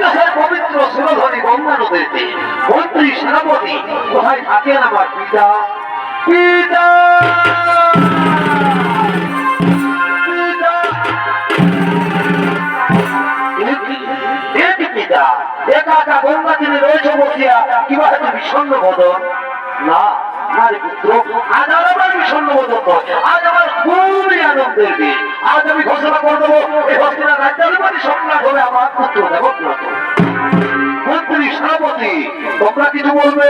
দেশের পবিত্র সুরধনী গঙ্গা নদীতে মন্ত্রী সেনাপতি কোথায় থাকেন আমার পিতা? পিতা পিতা একা একা গঙ্গা তীরে রয়েছে বসিয়া কিভাবে বিষণ্ণ বদন? না আরে পুত্র, আজ আমার বিষণ্ণ বদন নয়, আজ আমার খুবই আনন্দের দিন। আজ আমি ঘোষণা করে দেবো এই হস্তিনার রাজ্যাধিপতি সম্রাট হবে আমার পুত্র দেবব্রত। মন্ত্রী সেনাপতি তোমরা কিছু বলবে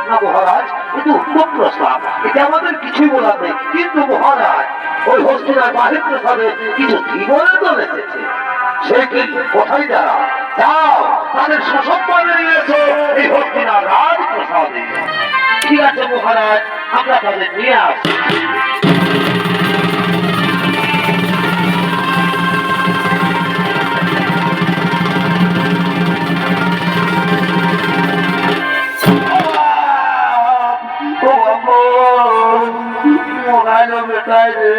না মহারাজ? কিন্তু উত্তম প্রস্তাব, এটা আমাদের কিছুই বলার নেই। কিন্তু মহারাজ, ওই হস্তিনার বাহির প্রসাদে কিছু জীবনে তো এসেছে, সে কি কোথায় যারা? যাও তাদের সসম্মানে নিয়ে এসো এই হস্তিনার রাজপ্রসাদে। ঠিক আছে মহারাজ, আমরা তাদের নিয়ে আসি। বেটাই রে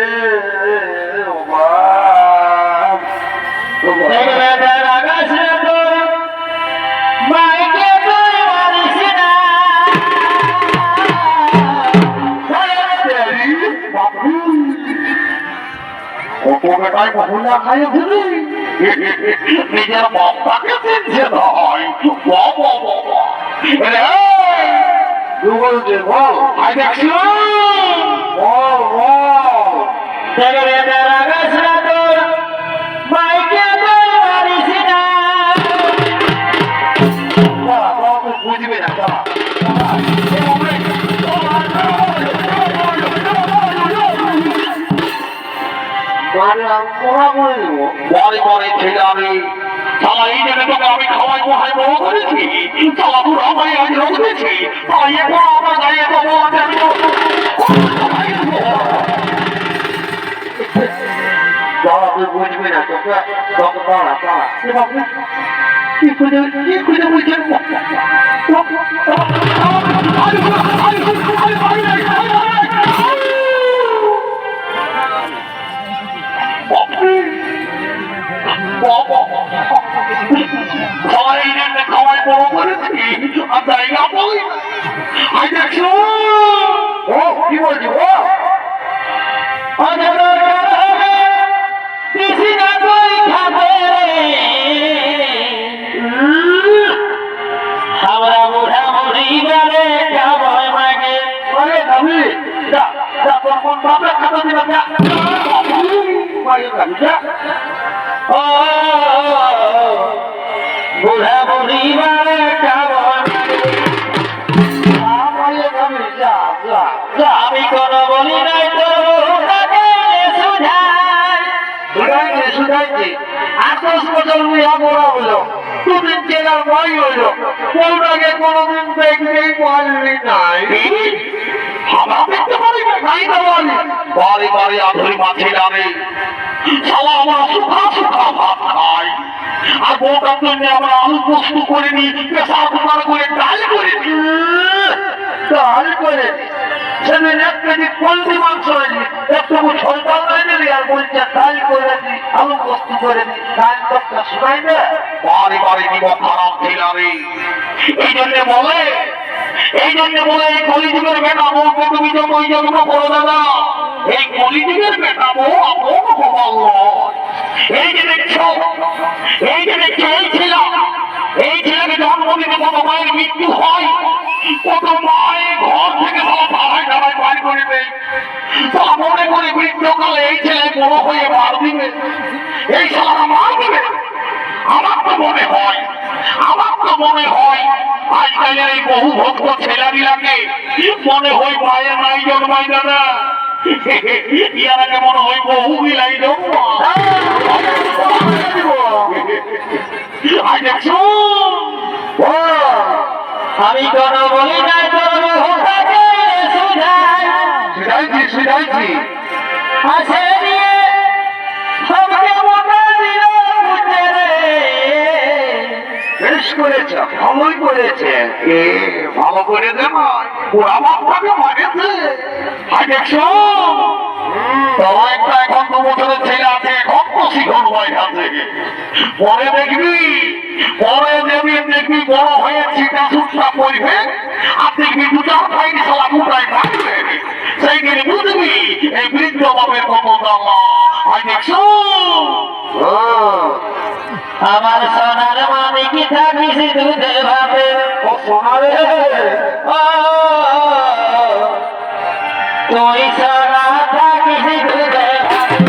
নিজের বাপটাকে চিনছে নয়। বল আই দেখছি বুঝবে না পরে পরে ছেলে আমি তারা এই জন্য তোকে আমি খাওয়াই মহাই বড় করেছি, তারা পুরো আমায় আজ রয়েছি, তারা এখন আমার গায়ে দেবো তুই বুঝবি না। তোকে তোকে পড়া পড়া কি খুঁজে বলছেন? খাওয়াই বড় করেছি আর জায়গা বলি আই দেখছো কি বলছি আমরা বুড়া বুড়ি গেলে বুড়া বুড়ি আমি কোন বলি নাই তো শুধাইছি 28 বছর বিয়া করা হলো, দুদিন জেলার বই হইল, কোনটাকে কোনদিন দেখতেই পারলি নাই। আমরা দেখতে পারি না, খাই না বলি বাড়ি বাড়ি আধুরি মাছি নামে সালা আমরা সুখা সুখা ভাত খাই, আর বউটার জন্য আমরা আলু পোস্ত করে নি, প্রেসার কুকার করে ডাল করে নি, ডাল করে নি। সেদিন 1 কেজি পোলট্রি মাংস হয়নি, একটু সন্তান হয়নি, আর বলছে ডাল করে নি, আলু পোস্ত করে নি, ডাল তরকা শোনাই না। বাড়ি বাড়ি দিব খারাপ ছিলামে এই জন্য বলে এই কলিযুগের বেটা বউকে তুমি জন্ম করো দাদা, এই কলিযুগের বেটা বউ আপন গোপাল নয়। এই যে দেখছো এই ছেলেকে জন্ম দিতে কত মায়ের মৃত্যু হয়, কত মায়ের ঘর থেকে তারা পাড়ায় দাঁড়ায় পার করিবে, তারা মনে করে বৃদ্ধকালে এই ছেলে বড় হয়ে মার দিবে, এই ছেলেরা মার দিবে। আমার তো মনে হয় আজকালের এই বহু ভক্ত ছেলেগুলাকে মনে হয় মায়ের নাই জন্মাই দাদা, ইয়ারাকে মনে হয় বহু গিলাই জন্মা। আমি কোন বলি নাই শুধাইছি আছে করেছে ভালোই করেছে, ভালো করে দেব ওরা বাপটাকে মারেছে। দেখছো তোমার একটা এখন 2 বছরের ছেলে আছে, এখন শিখন হয়ে আছে। পরে দেখবি যেদিন দেখবি বড় হয়ে ছিটা ছুটটা পড়বে আর দেখবি দু চার ভাই শালা মুটায় থাকবে, সেই দিন বুঝবি এই বৃদ্ধ বাপের কত জ্বালা। হয় দেখছো আমার সোনার মানিক থাকিস দুধে ভাবে, ও সোনারে তুই সোনা থাকিস দুধে ভাবে।